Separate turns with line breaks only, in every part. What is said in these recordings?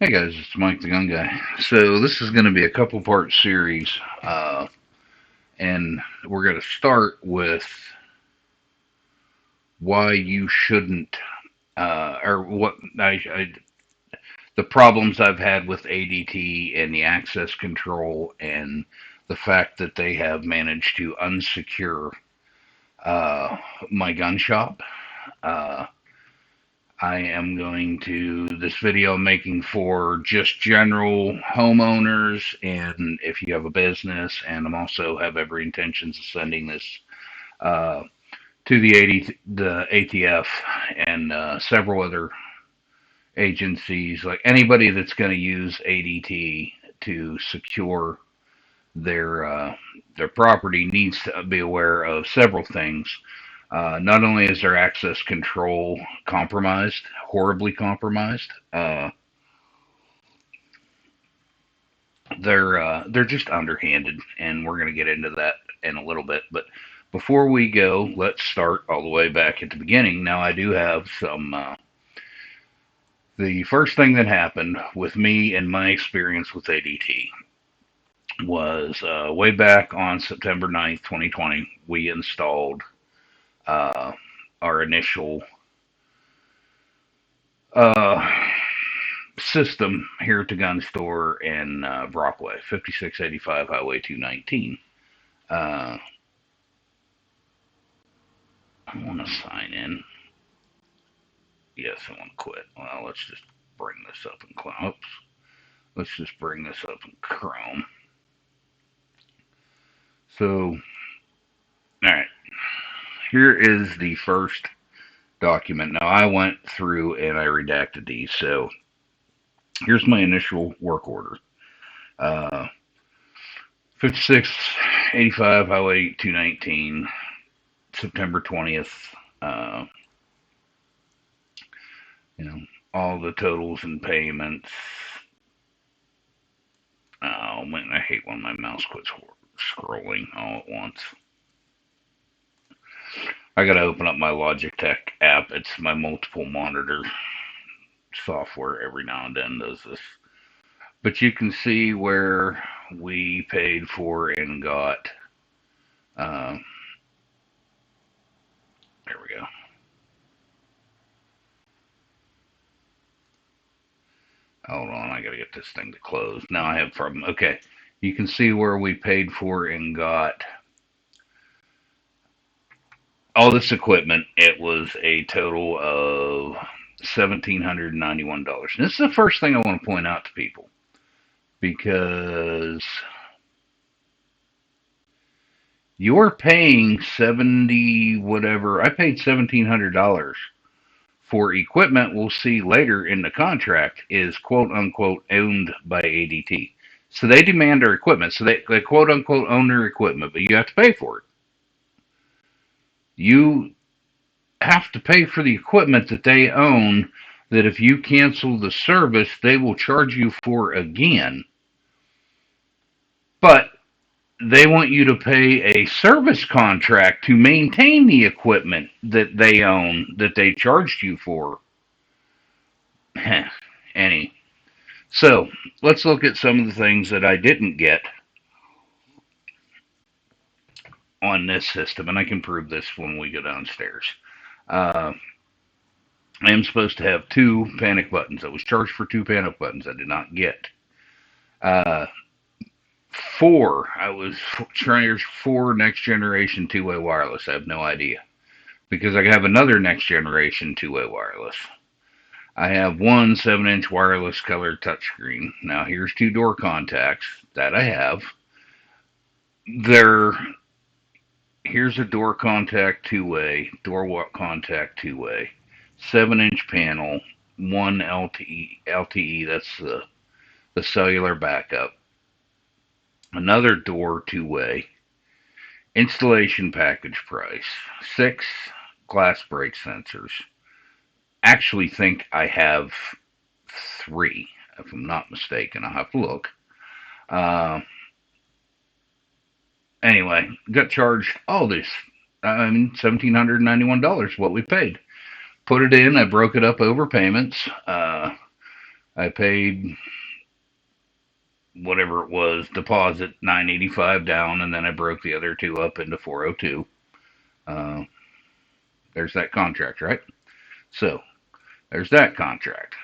Hey guys, it's Mike the Gun Guy. So this is going to be a couple-part series, and we're going to start with why you shouldn't, or what the problems I've had with ADT and the access control, and the fact that they have managed to unsecure uh, my gun shop. Uh, I am going to this video I'm making for just general homeowners, and if you have a business, and I'm also have every intentions of sending this uh, to the ATF and several other agencies, like anybody that's going to use ADT to secure their property needs to be aware of several things. Not only is their access control compromised, horribly compromised, they're just underhanded, and we're going to get into that in a little bit. But before we go, let's start all the way back at the beginning. Now, I do have some. The first thing that happened with me and my experience with ADT was way back on September 9th, 2020. We installed uh, our initial uh, system here at the gun store in Brockway, 5685 Highway 219. Uh, I want to sign in. Yes, I want to quit. Well, let's just bring this up in Chrome. Oops. Let's just bring this up in Chrome. So, all right. Here is the first document. Now, I went through and I redacted these. So, here's my initial work order. Uh, 5685 Highway 219, September 20th. Uh, you know, all the totals and payments. Oh, man, I hate when my mouse quits scrolling all at once. I gotta open up my Logitech app. It's my multiple monitor software every now and then does this. But you can see where we paid for and got. Uh, there we go. Hold on, I gotta get this thing to close. Now I have a problem. Okay, you can see where we paid for and got all this equipment. It was a total of $1,791. And this is the first thing I want to point out to people because you're paying 70 whatever. I paid $1,700 for equipment we'll see later in the contract is quote unquote owned by ADT. So they demand our equipment. So they quote unquote own their equipment, but you have to pay for it. You have to pay for the equipment that they own, that if you cancel the service, they will charge you for again. But they want you to pay a service contract to maintain the equipment that they own that they charged you for. Any. So let's look at some of the things that I didn't get on this system, and I can prove this when we go downstairs. Uh, I am supposed to have two panic buttons. I was charged for two panic buttons. I did not get. Uh, four. I was charged for next generation two-way wireless. I have no idea because I have another next generation two-way wireless. I have one 7-inch wireless color touchscreen. Now here's two door contacts that I have. There, here's a door contact two-way, door contact two-way, 7-inch panel, one LTE. That's the cellular backup. Another door two-way. Installation package price. 6 glass break sensors. Actually think I have 3, if I'm not mistaken. I'll have to look. Uh, anyway, got charged all this. I mean, $1,791, what we paid. Put it in. I broke it up over payments. I paid whatever it was, deposit 985 down, and then I broke the other two up into 402. Uh, there's that contract, right? So there's that contract.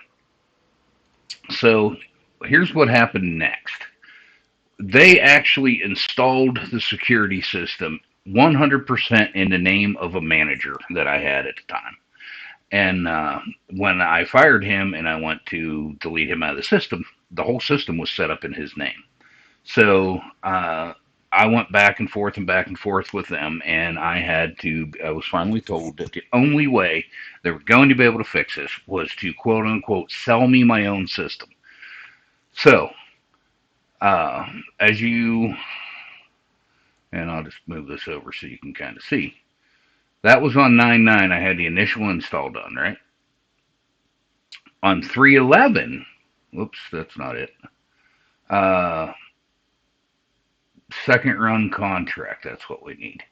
So here's what happened next. They actually installed the security system 100% in the name of a manager that I had at the time. And when I fired him and I went to delete him out of the system, the whole system was set up in his name. So I went back and forth with them, and I was finally told that the only way they were going to be able to fix this was to quote unquote sell me my own system. So, uh, as you, and I'll just move this over so you can kind of see. That was on 9/9. I had the initial install done, right? On 3/11, whoops, that's not it. Uh, Second run contract, that's what we need.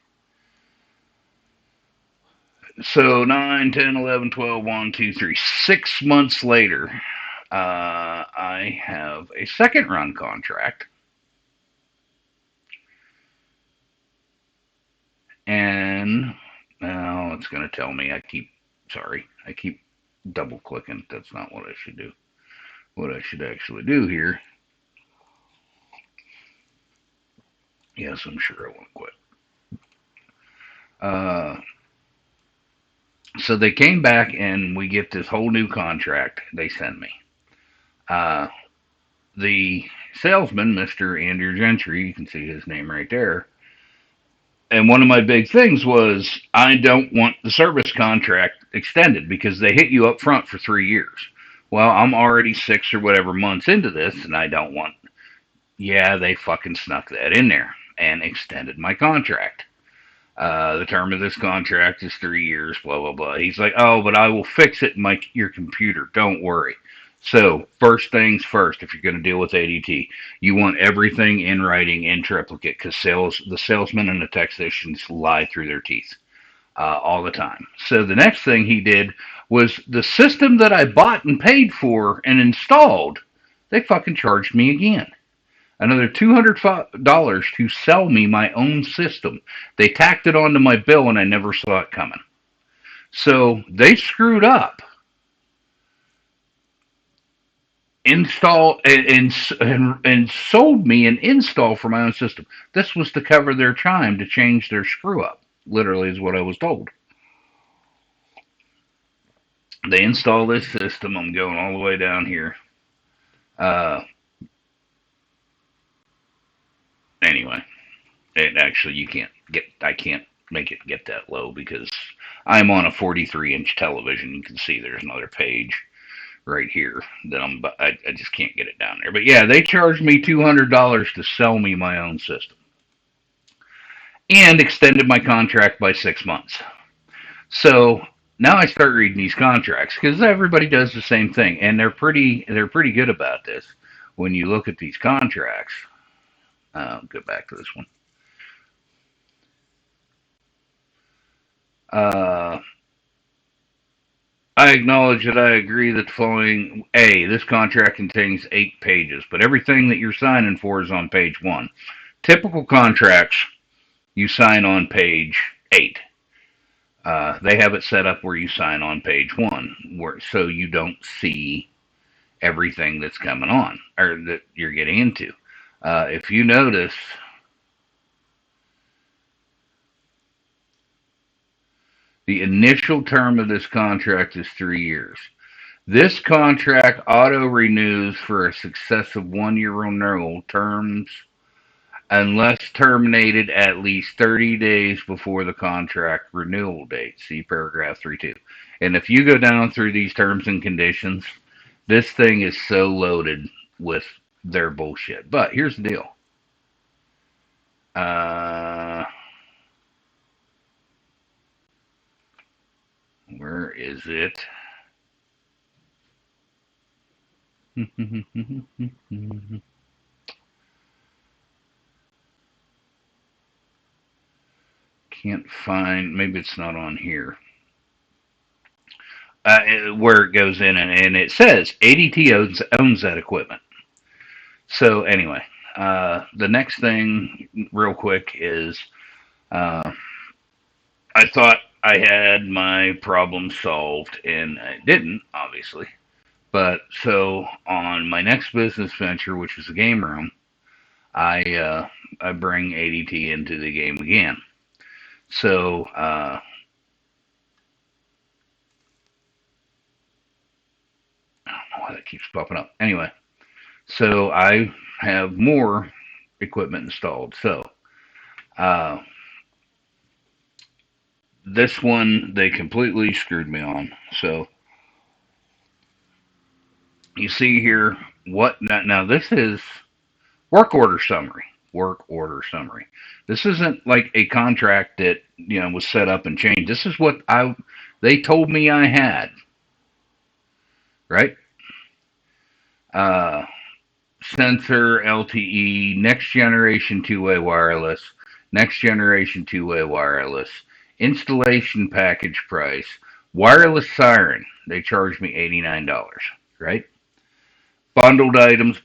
So 9, 10, 11, 12, 1, 2, 3. 6 months later, I have a second run contract. And now it's going to tell me I keep double clicking. That's not what I should do. What I should actually do here, yes, I'm sure I won't quit. Uh, so they came back and we get this whole new contract they send me. Uh, the salesman, Mr. Andrew Gentry, you can see his name right there. And one of my big things was I don't want the service contract extended because they hit you up front for 3 years. Well, I'm already 6 or whatever months into this, and I don't want. Yeah, they fucking snuck that in there and extended my contract. The term of this contract is 3 years, blah, blah, blah. He's like, oh, but I will fix it in your computer. Don't worry. So, first things first, if you're going to deal with ADT, you want everything in writing in triplicate because the salesmen and the technicians lie through their teeth all the time. So, the next thing he did was the system that I bought and paid for and installed, they fucking charged me again another $200 to sell me my own system. They tacked it onto my bill and I never saw it coming. So they screwed up. Install and sold me an install for my own system. This was to cover their time to change their screw up. Literally is what I was told. They install this system. I'm going all the way down here. Uh, anyway, it actually you can't get. I can't make it get that low because I'm on a 43-inch television. You can see there's another page right here that I just can't get it down there. But yeah, they charged me $200 to sell me my own system and extended my contract by 6 months. So now I start reading these contracts because everybody does the same thing, and they're pretty good about this. When you look at these contracts, I'll go back to this one. Uh, I acknowledge that I agree that the following A, this contract contains 8 pages, but everything that you're signing for is on page 1. Typical contracts, you sign on page 8. They have it set up where you sign on page 1, so you don't see everything that's coming on or that you're getting into. If you notice, the initial term of this contract is 3 years. This contract auto renews for a successive 1 year renewal terms unless terminated at least 30 days before the contract renewal date. See paragraph 3.2. And if you go down through these terms and conditions, this thing is so loaded with their bullshit. But here's the deal. Uh, where is it? Can't find. Maybe it's not on here. where it goes in, and it says ADT owns that equipment. So anyway, the next thing, real quick, is uh, I thought I had my problem solved, and I didn't, obviously. But so on my next business venture, which is a game room, I bring ADT into the game again. So I don't know why that keeps popping up. Anyway, so I have more equipment installed. So uh, this one they completely screwed me on. So you see here what now this is work order summary. Work order summary. This isn't like a contract that was set up and changed. This is what I they told me I had, right? Uh, Sensor LTE, next generation two-way wireless, next generation two-way wireless, installation package price, wireless siren. They charged me $89, right? Bundled items,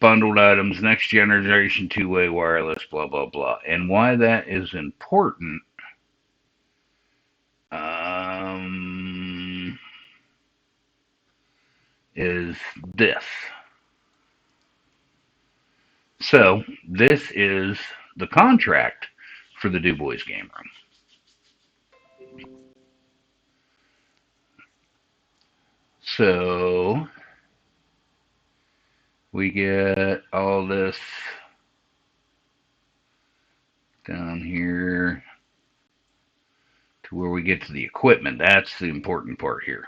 next generation two-way wireless, blah blah blah. And why that is important um, is this. So this is the contract for the Du Bois game room. So we get all this down here to where we get to the equipment. That's the important part here.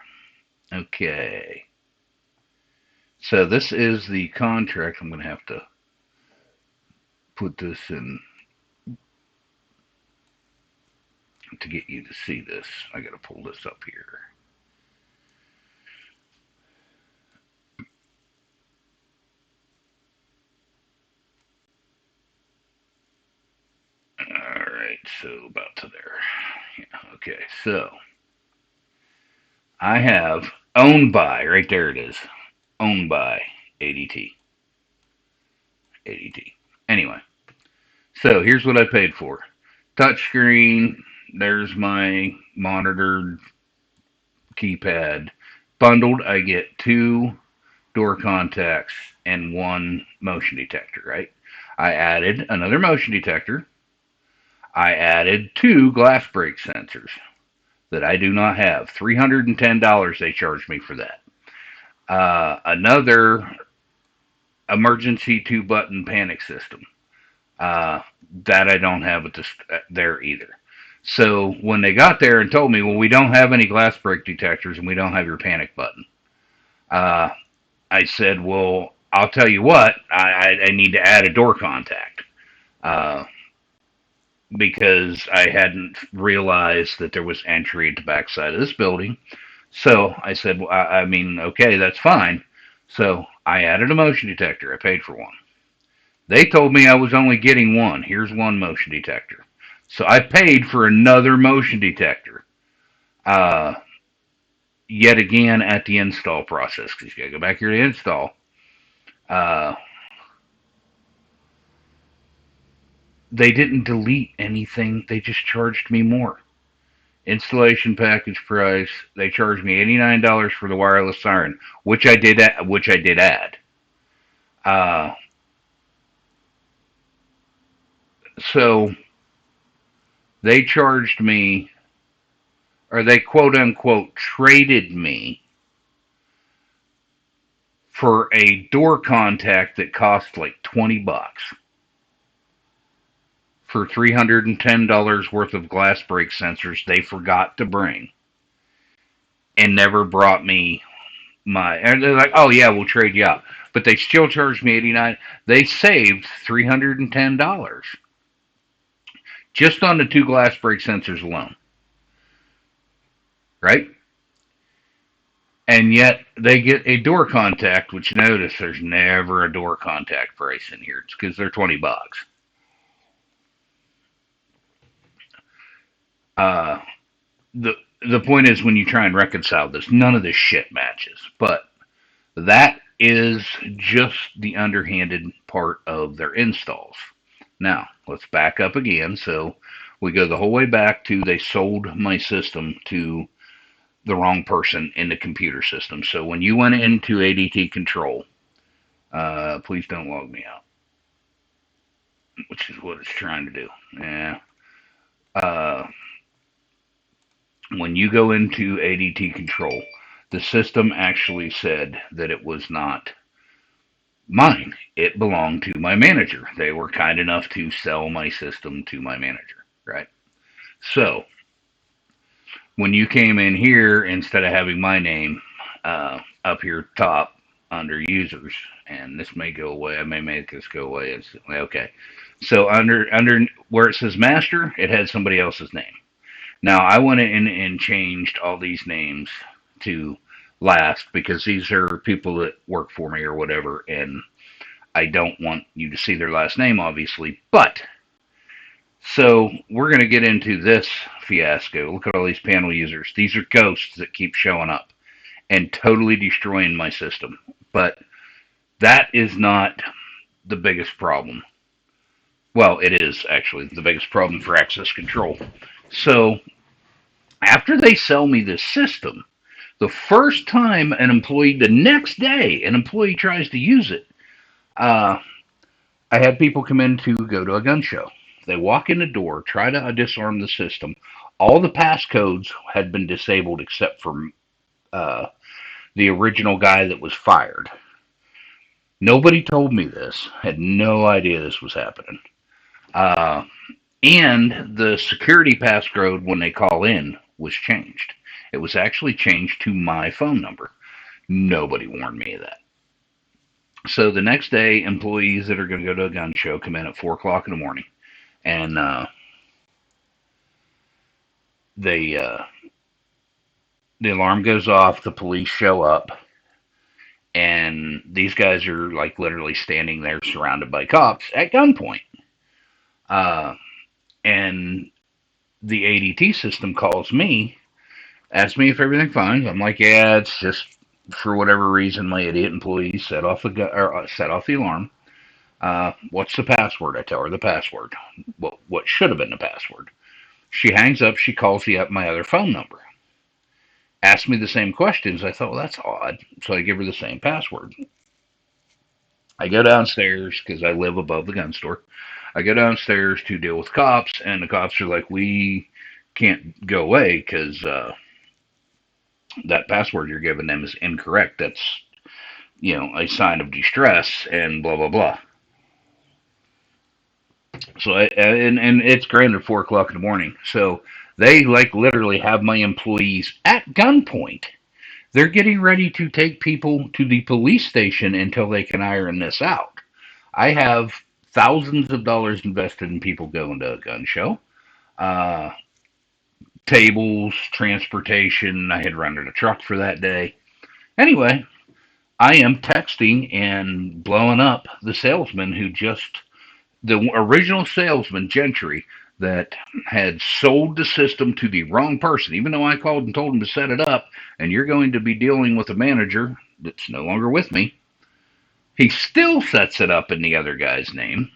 Okay. So this is the contract. I'm going to have to put this in to get you to see this. I got to pull this up here. All right, so about to there. Yeah, okay, so I have owned by, right there it is, owned by ADT. ADT. Anyway, so here's what I paid for. Touchscreen, there's my monitored keypad. Bundled, I get two door contacts and one motion detector, right? I added another motion detector. I added two glass break sensors that I do not have. $310 they charged me for that. Another emergency two button panic system. Uh, that I don't have there either. So when they got there and told me, well, we don't have any glass break detectors and we don't have your panic button, uh, I said, well, I'll tell you what, I need to add a door contact. Uh, because I hadn't realized that there was entry at the backside of this building. So I said, well, I mean, okay, that's fine. So I added a motion detector. I paid for one. They told me I was only getting one. Here's one motion detector. So I paid for another motion detector. Uh, Yet again at the install process, because you got to go back here to install. Uh, they didn't delete anything. They just charged me more. Installation package price. They charged me $89 for the wireless siren, which I did. Which I did add. Uh, so they charged me, or they quote unquote traded me for a door contact that cost like $20 for $310 worth of glass break sensors they forgot to bring and never brought me my. And they're like, oh yeah, we'll trade you out, but they still charged me 89. They saved $310 just on the two glass break sensors alone, right? And yet they get a door contact, which notice there's never a door contact price in here. It's because they're $20. Uh, the the point is, when you try and reconcile this, none of this shit matches. But that is just the underhanded part of their installs. Now, let's back up again. So we go the whole way back to they sold my system to the wrong person in the computer system. So when you went into ADT control, please don't log me out, which is what it's trying to do. Yeah. Uh, when you go into ADT control, the system actually said that it was not mine. It belonged to my manager. They were kind enough to sell my system to my manager, right? So when you came in here, instead of having my name up here top under users, and this may go away, I may make this go away instantly. Okay, so under where it says master, it had somebody else's name. Now I went in and changed all these names to last because these are people that work for me or whatever, and I don't want you to see their last name, obviously. But so we're going to get into this fiasco. Look at all these panel users. These are ghosts that keep showing up and totally destroying my system. But that is not the biggest problem. Well, it is actually the biggest problem for access control. So after they sell me this system, the first time an employee, the next day, an employee tries to use it, uh, I had people come in to go to a gun show. They walk in the door, try to disarm the system. All the passcodes had been disabled except for uh, the original guy that was fired. Nobody told me this. Had no idea this was happening. Uh, and the security passcode when they call in was changed. It was actually changed to my phone number. Nobody warned me of that. So the next day, employees that are going to go to a gun show come in at 4 o'clock in the morning, and they the alarm goes off. The police show up, and these guys are like literally standing there, surrounded by cops at gunpoint. Uh, and the ADT system calls me, asks me if everything's fine. I'm like, yeah, it's just for whatever reason my idiot employees set off the alarm. What's the password? I tell her the password. What should have been the password? She hangs up. She calls me up my other phone number. Asks me the same questions. I thought, well, that's odd. So I give her the same password. I go downstairs because I live above the gun store. I go downstairs to deal with cops, and the cops are like, we can't go away because that password you're giving them is incorrect. That's, a sign of distress and blah, blah, blah. So and it's granted 4 o'clock in the morning. So they like literally have my employees at gunpoint. They're getting ready to take people to the police station until they can iron this out. I have thousands of dollars invested in people going to a gun show. Uh, Tables, transportation. I had rented a truck for that day. Anyway, I am texting and blowing up the salesman who just the original salesman, Gentry, that had sold the system to the wrong person, even though I called and told him to set it up, and you're going to be dealing with a manager that's no longer with me. He still sets it up in the other guy's name,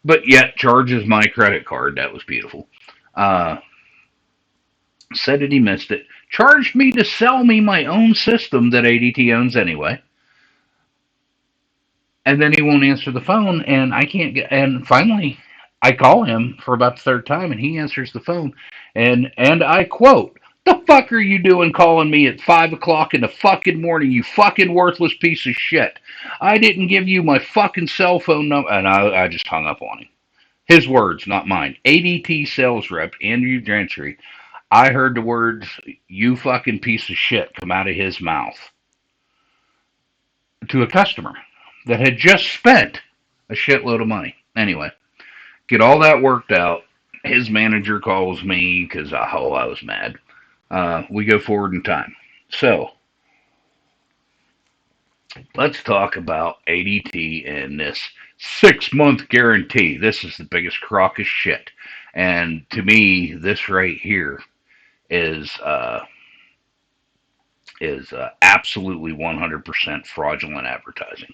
but yet charges my credit card. That was beautiful. Uh, Said that he missed it. Charged me to sell me my own system that ADT owns anyway. And then he won't answer the phone, and I can't get. And finally, I call him for about the third time, and he answers the phone, and I quote, "The fuck are you doing calling me at 5 o'clock in the fucking morning? You fucking worthless piece of shit! I didn't give you my fucking cell phone number." And I just hung up on him. His words, not mine. ADT sales rep Andrew Gentry. I heard the words "you fucking piece of shit" come out of his mouth to a customer that had just spent a shitload of money. Anyway, get all that worked out. His manager calls me because I was mad. We go forward in time. So let's talk about ADT and this 6 month guarantee. This is the biggest crock of shit. And to me, this right here is absolutely 100% fraudulent advertising.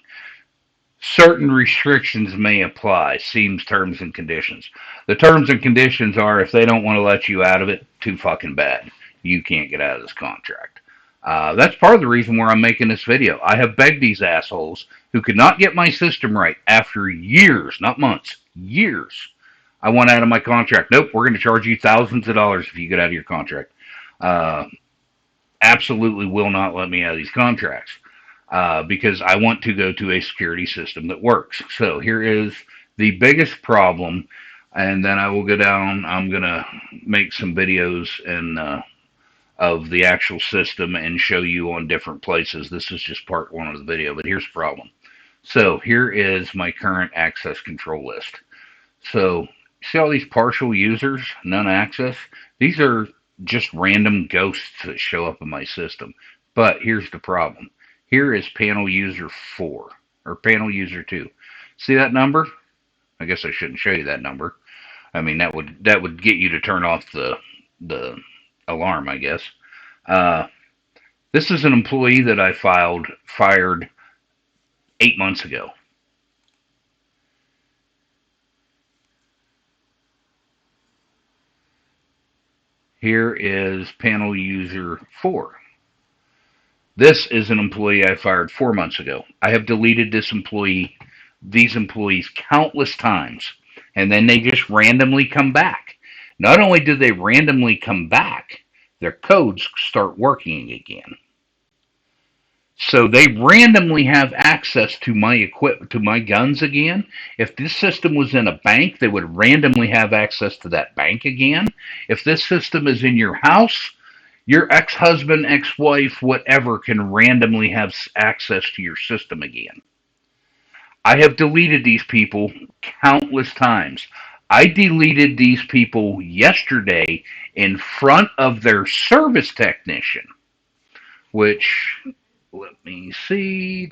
Certain restrictions may apply. Seems terms and conditions. The terms and conditions are if they don't want to let you out of it, too fucking bad. You can't get out of this contract. That's part of the reason where I'm making this video. I have begged these assholes who could not get my system right after years, not months, years. I want out of my contract. Nope, we're going to charge you thousands of dollars if you get out of your contract. Uh, Absolutely will not let me out of these contracts because I want to go to a security system that works. So here is the biggest problem, and then I will go down. I'm gonna make some videos and of the actual system and show you on different places. This is just part one of the video, but here's the problem. So here is my current access control list. So see all these partial users, none access? These are just random ghosts that show up in my system. But here's the problem. Here is panel user 4 or panel user 2. See that number? I guess I shouldn't show you that number. I mean that would get you to turn off the alarm, I guess. Uh, this is an employee that I fired 8 months ago. Here is panel user 4. This is an employee I fired 4 months ago. I have deleted these employees countless times, and then they just randomly come back. Not only do they randomly come back, their codes start working again. So they randomly have access to my guns again. If this system was in a bank, they would randomly have access to that bank again. If this system is in your house, your ex-husband, ex-wife, whatever can randomly have access to your system again. I have deleted these people countless times. I deleted these people yesterday in front of their service technician, which, let me see.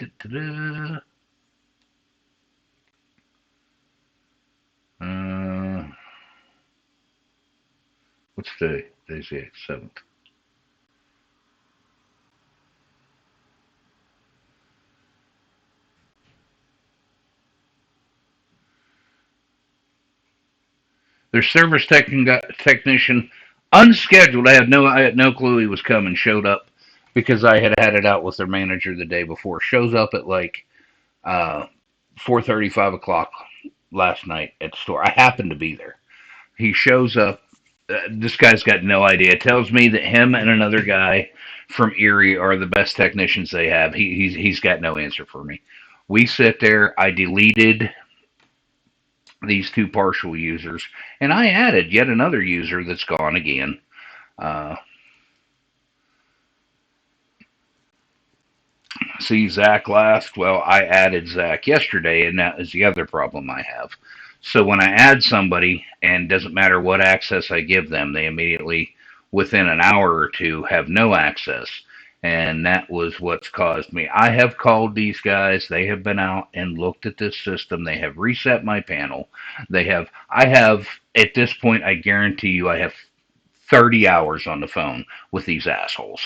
Uh, what's the day's the 7th? Their service technician, unscheduled. I had no clue he was coming. Showed up because I had had it out with their manager the day before. Shows up at like 4:30, 5 o'clock last night at the store. I happened to be there. He shows up. This guy's got no idea. Tells me that him and another guy from Erie are the best technicians they have. He's got no answer for me. We sit there. I deleted these two partial users, and I added yet another user that's gone again. Uh, See Zach last? Well, I added Zach yesterday, and that is the other problem I have. So when I add somebody, and doesn't matter what access I give them, they immediately, within an hour or two, have no access. And that was what's caused me. I have called these guys. They have been out and looked at this system. They have reset my panel. I have, at this point, I guarantee you, I have 30 hours on the phone with these assholes.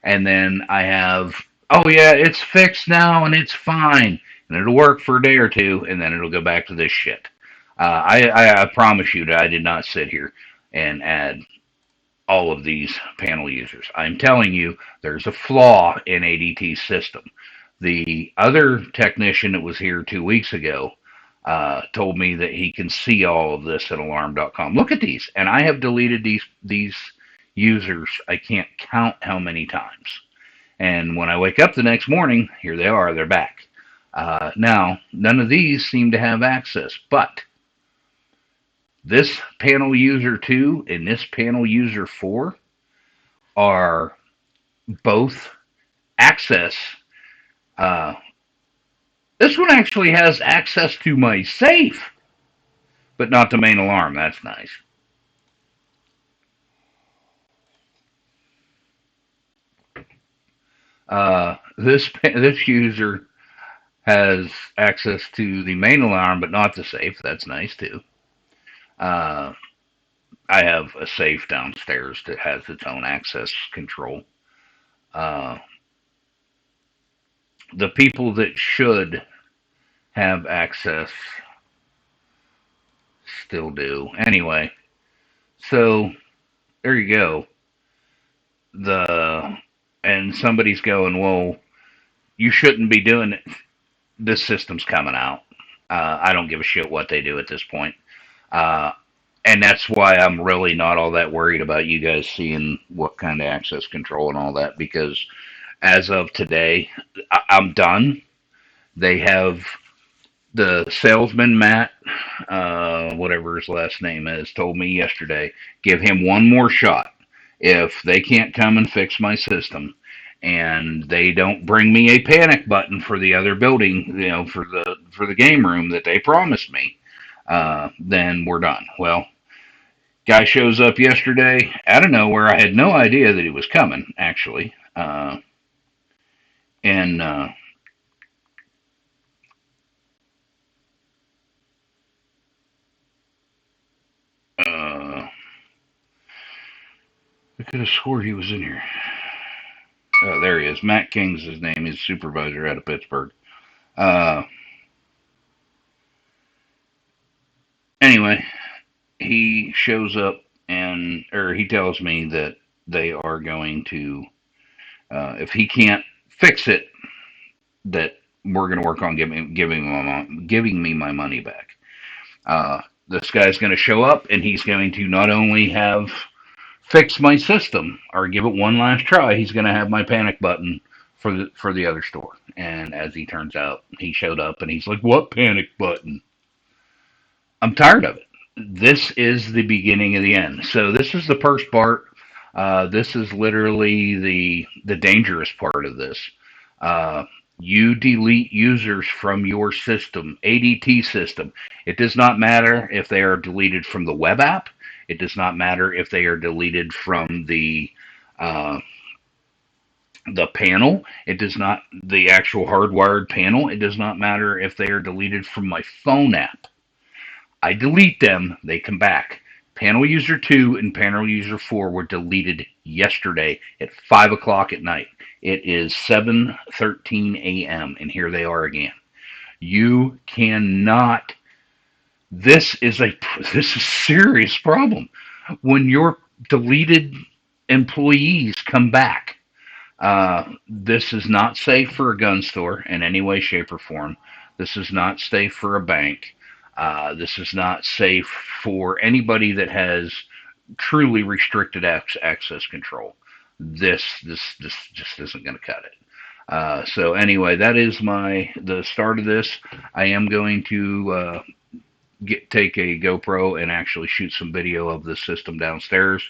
And then I have, oh yeah, it's fixed now and it's fine. And it'll work for a day or two and then it'll go back to this shit. I promise you that I did not sit here and add all of these panel users. I'm telling you, there's a flaw in ADT's system. The other technician that was here 2 weeks ago told me that he can see all of this at alarm.com. Look at these, and I have deleted these users. I can't count how many times. And when I wake up the next morning, here they are. They're back. Now, none of these seem to have access, but this panel user 2 and this panel user 4 are both access. Uh, this one actually has access to my safe, but not the main alarm. That's nice. This user has access to the main alarm, but not the safe. That's nice too. Uh, I have a safe downstairs that has its own access control. Uh, the people that should have access still do. Anyway, so there you go. The and somebody's going, well, you shouldn't be doing it. This system's coming out. I don't give a shit what they do at this point. Uh, and that's why I'm really not all that worried about you guys seeing what kind of access control and all that, because as of today, I'm done. They have the salesman, Matt, whatever his last name is, told me yesterday, give him one more shot. If they can't come and fix my system, and they don't bring me a panic button for the other building, for the game room that they promised me, then we're done. Well, guy shows up yesterday out of nowhere. I had no idea that he was coming, actually. And I could have swore he was in here. Oh, there he is. Matt King's his name. He's a supervisor out of Pittsburgh. Uh, anyway, he shows up or he tells me that they are going to, if he can't fix it, that we're going to work on giving me my money back. This guy's going to show up and he's going to not only have fix my system or give it one last try, he's going to have my panic button for the other store. And as he turns out, he showed up and he's like, "What panic button?" I'm tired of it. This is the beginning of the end. So this is the first part. This is literally the dangerous part of this. Uh, you delete users from your system, ADT system. It does not matter if they are deleted from the web app. It does not matter if they are deleted from uh, the panel. It does not the actual hardwired panel. It does not matter if they are deleted from my phone app. I delete them, they come back. Panel user 2 and panel user 4 were deleted yesterday at 5 o'clock at night. It is 7:13 a.m. and here they are again. You cannot. This is a serious problem. When your deleted employees come back, this is not safe for a gun store in any way, shape, or form. This is not safe for a bank. This is not safe for anybody that has truly restricted access control. This just isn't going to cut it. So anyway, that is the start of this. I am going to take a GoPro and actually shoot some video of the system downstairs.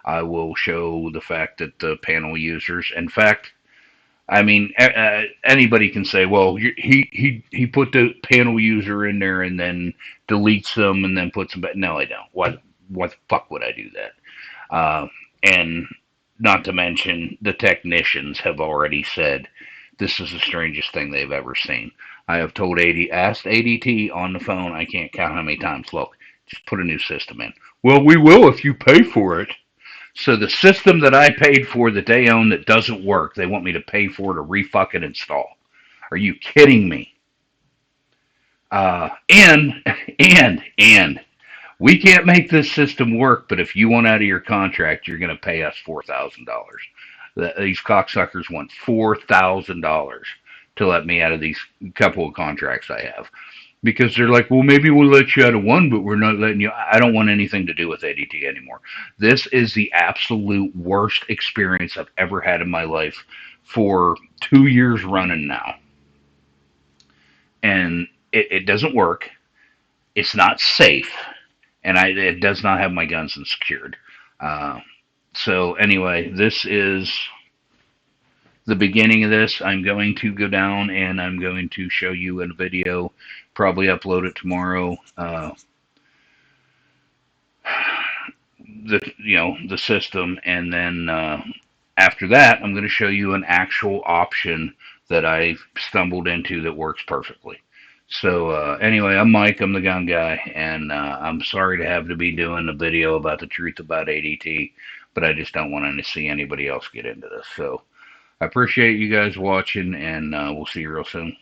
I will show the fact that the panel users, in fact, I mean, anybody can say, well, he put the panel user in there and then deletes them and then puts them back. No, I don't. What the fuck would I do that? And not to mention, the technicians have already said this is the strangest thing they've ever seen. I have asked ADT on the phone, I can't count how many times, look, just put a new system in. Well, we will if you pay for it. So the system that I paid for that they own that doesn't work, they want me to pay for to refucking install. Are you kidding me? And and we can't make this system work, but if you want out of your contract, you're going to pay us $4,000. These cocksuckers want $4,000 to let me out of these couple of contracts I have. Because they're like, well, maybe we'll let you out of one, but we're not letting you. I don't want anything to do with ADT anymore. This is the absolute worst experience I've ever had in my life for 2 years running now. And it doesn't work. It's not safe. And it does not have my guns secured. So anyway, this is the beginning of this. I'm going to go down and I'm going to show you in a video, probably upload it tomorrow. The system, and then after that, I'm going to show you an actual option that I stumbled into that works perfectly. So anyway, I'm Mike. I'm the gun guy, and I'm sorry to have to be doing a video about the truth about ADT, but I just don't want to see anybody else get into this. So I appreciate you guys watching, and we'll see you real soon.